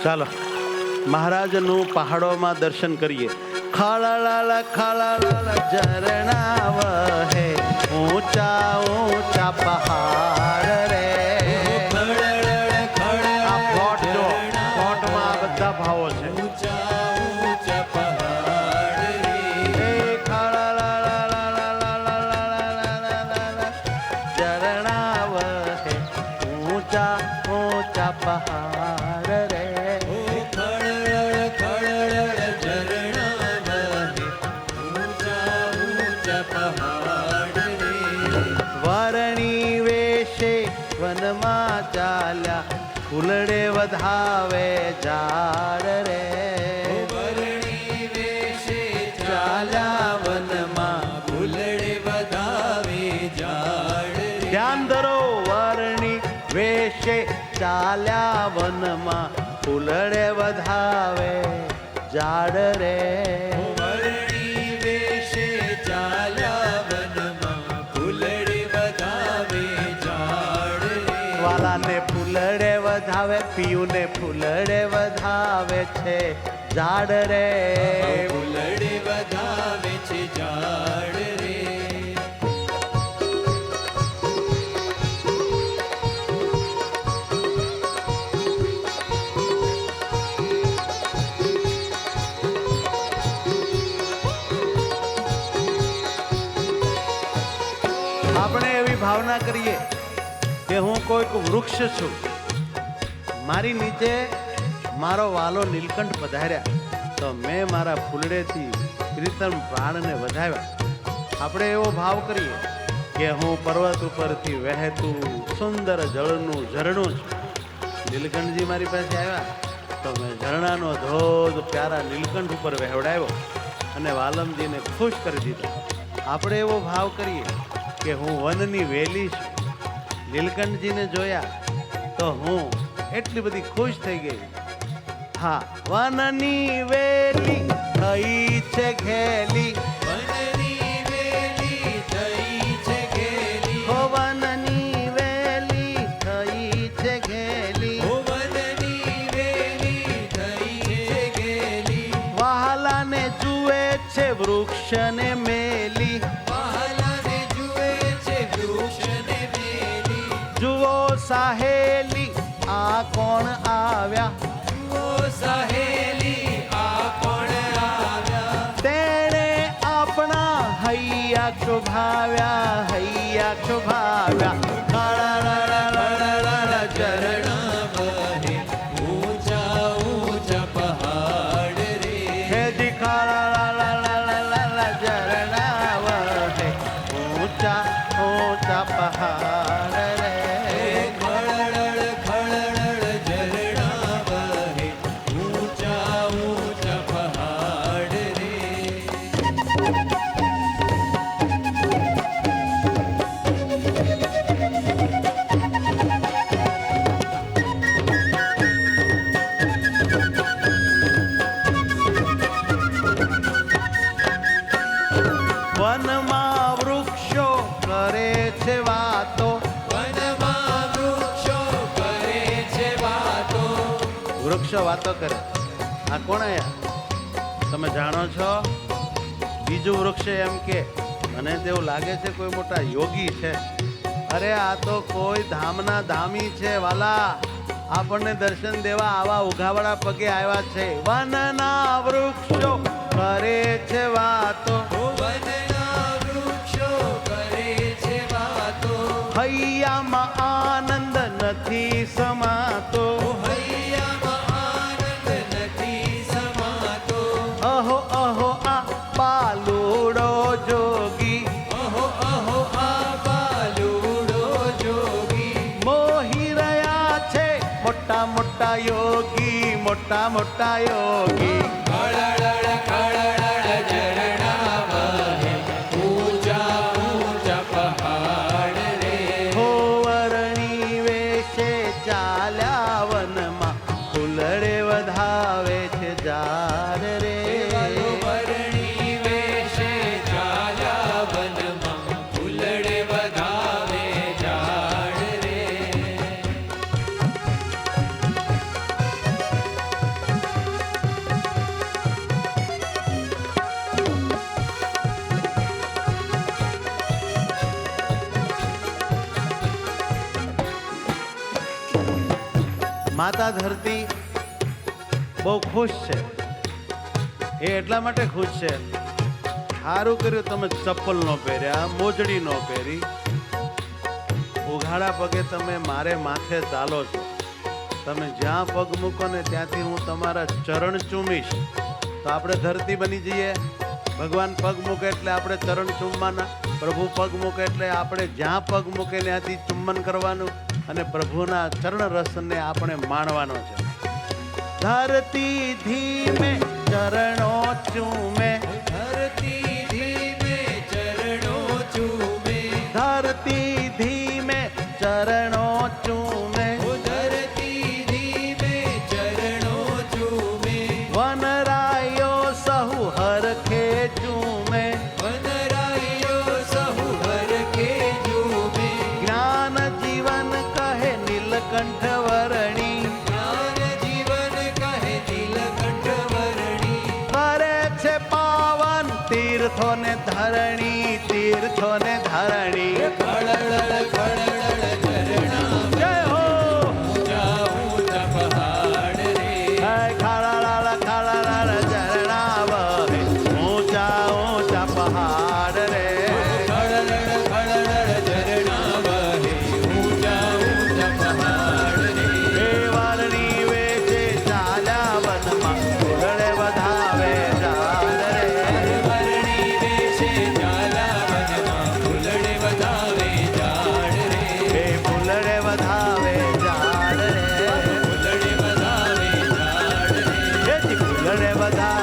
ચાલો મહારાજનું પહાડોમાં દર્શન કરીએ. ખળળળ ખળળળ ઝરણા વહે ઊંચા ઊંચા પહાડ રે. આ પ્લોટ જો, પ્લોટમાં આ બધા ભાવો છે. ઝરણા વહે ઊંચા ઊંચા પહાડ રે. વરણી વેશે વનમાં ચાલ્યા ફૂલડે વધાવે ઝાડ રે. વરણી વેશે ચાલ્યા વનમાં ફૂલડે વધાવે ઝાડ રે. ધ્યાન ધરો. વરણી વેશે ચાલ્યા વનમાં ફૂલડે વધાવે ઝાડ રે. વરણી વેશે ચાલ્યા વનમાં ફૂલડે વધાવે ઝાડ રે. વાલાને ફૂલડે વધાવે, પિયુને ફૂલડે વધાવે છે ઝાડ રે. ફૂલડે વધાવે છે ઝાડ રે. આપણે એવી ભાવના કરીએ કે હું કોઈક વૃક્ષ છું, મારી નીચે મારો વાલો નીલકંઠ પધાર્યા તો મેં મારા ફૂલડેથી કીર્તન પ્રાણને વધાવ્યા. આપણે એવો ભાવ કરીએ કે હું પર્વત ઉપરથી વહેતું સુંદર જળનું ઝરણું છું. નીલકંઠજી મારી પાસે આવ્યા તો મેં ઝરણાનો ધોધ પ્યારા નીલકંઠ ઉપર વહેવડાવ્યો અને વાલમજીને ખુશ કરી દીધો. આપણે એવો ભાવ કરીએ કે હું વનની વેલી છું. નીલકંઠજીને જોયા તો હું એટલી બધી ખુશ થઈ ગઈ. હા, વનની વેલી થઈ છે ઘેલી. વનની વેલી થઈ છે ઘેલી. હો વનની વેલી થઈ છે ઘેલી. વનની વેલી થઈ છે ઘેલી. વહાલાને જુએ છે વૃક્ષને મેલી. વહાલાને જુએ છે વૃક્ષને મેલી. જુઓ સાહેલી આ કોણ આવ્યા. જુઓ સહેલી આ કોણ આવ્યા. તેણે આપણા હૈયા શોભાવ્યા, હૈયા શોભાવ્યા. ખળળળ ઝરણા વહે ઊંચા ઊંચા પહાડ રે. હેજી ખળળળ ઝરણા વહે ઊંચા ઊંચા પહાડ રે. ખળળ ખળળ ઝરણા વહે ઊંચા ઊંચા પહાડ રે. વનમાં વૃક્ષો કરે છે વાતો. વનમાં વૃક્ષો કરે છે વાતો. વૃક્ષો વાતો કરે. આ કોણ આયા તમે જાણો છો? બીજું વૃક્ષ એમ કે મને તેવું લાગે છે કોઈ મોટા યોગી છે. અરે આ તો કોઈ ધામના ધામી છે વાલા. આપણને દર્શન દેવા આવા ઉઘાવડા પગે આવ્યા છે. વનના વૃક્ષો કરે છે વાતો. વનના વૃક્ષો કરે છે વાતો. હૈયામાં આનંદ નથી સમાતો. હૈયામાં આનંદ નથી સમાતો. અહો અહો આ પાલુડો જોગી. અહો અહો આ બાલુડો જોગી. મોહી રહ્યા છે મોટા મોટા યોગી, મોટા મોટા યોગી. ખળળ ખળળ ઝરણા વહે ઊંચા ઊંચા પહાડ રે. હો વરણી વેશે ચાલ્યા વનમાં ફૂલડે વધાવે છે ઝાડ રે. વરણી વેશે ચાલ્યા વનમાં ફૂલડે વધાવે ઝાડ રે. માતા ધરતી બહુ ખુશ છે. એ એટલા માટે ખુશ છે, સારું કર્યું તમે ચપ્પલ ન પહેર્યા, મોજડી ન પહેરી, ઉઘાડા પગે તમે મારે માથે ચાલો છો. તમે જ્યાં પગ મૂકો ને ત્યાંથી હું તમારા ચરણ ચૂમીશ. તો આપણે ધરતી બની જઈએ. ભગવાન પગ મૂકે એટલે આપણે ચરણ ચૂમવાના, પ્રભુ પગ મૂકે એટલે આપણે જ્યાં પગ મૂકે ત્યાંથી ચુંબન કરવાનું અને પ્રભુના ચરણ રસને આપણે માણવાનો છે. ધરતી ધીમે ચરણો ચૂમે, ધરતી ધીમે ચરણો ચૂમે, ધરતી ધીમે ચરણો ચૂમે, ઓ ધરતી ધીમે ચરણો ચૂમે, વનરાયો સહુ હરખે ચૂમે, વનરાયો સહુ હરખે ચૂમે, જ્ઞાન જીવન કહે નીલકંઠ વર્ણી, જ્ઞાન જીવન કહે નીલકંઠ વર્ણી, કરે છે પાવન તીર્થો ને ધરણી, તીર્થો ને ધરણી. ખળળ ખળળ ઝરણા જય હો ઊંચા ઊંચા પહાડ રે, ખળાળ ખળાળ ઝરણા વહે, ઊંચા ઊંચા પહાડ રે. ખળળ ખળળ ઝરણા વહે, ઊંચા ઊંચા પહાડ રે, એ વર્ણી વેચે ચાલ્યા વનમાં, ફૂલડે વધાવે ઝાડ રે. વર્ણી વેશે ચાલા વનમાં, ફૂલડે વધાવે ઝાડ રે, એ ફૂલડે વધાવે ઝાડ રે. ફૂલડે વધાવે ઝાડ રે, એ ફૂલડે વધાવે